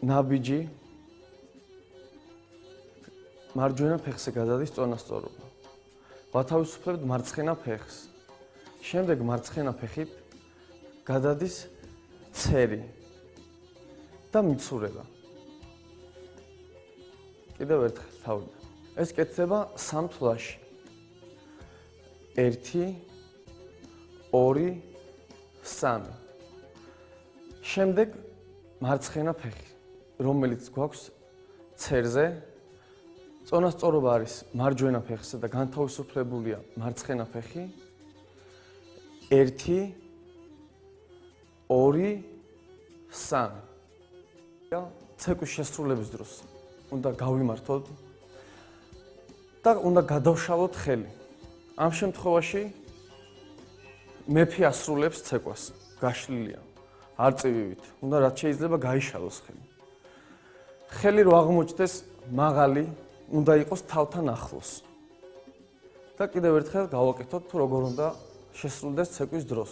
ნაბიჯი მარჯვენა ფეხზე გადადის წონასწორობა. ვათავისუფლებთ მარცხენა ფეხს. შემდეგ მარცხენა ფეხით გადადის ცერი და მიცურება. კიდევ ერთხელ თავიდან. ეს კეთდება 3 თვლაში. 1 2 3. შემდეგ მარცხენა ფეხი, რომელიც გვაქვს ცერზე, წონასწორობა არის მარჯვენა ფეხზე და განთავისუფლებულია მარცხენა ფეხი. 1 2 3. ცეკვის შესრულების დროს უნდა გავიმართოთ და უნდა გადავშალოთ ხელი. ამ შემთხვევაში მეფე ასრულებს ცეკვას, გაშლილია, არწივივით, უნდა რაც შეიძლება გაიშალოს ხელი. ხელი რო აღმოჩნდეს მაღალი, უნდა იყოს თავთან ახლოს. და კიდევ ერთხელ გავაკეთოთ, თუ როგორ უნდა შესრულდეს ცეკვის დროს.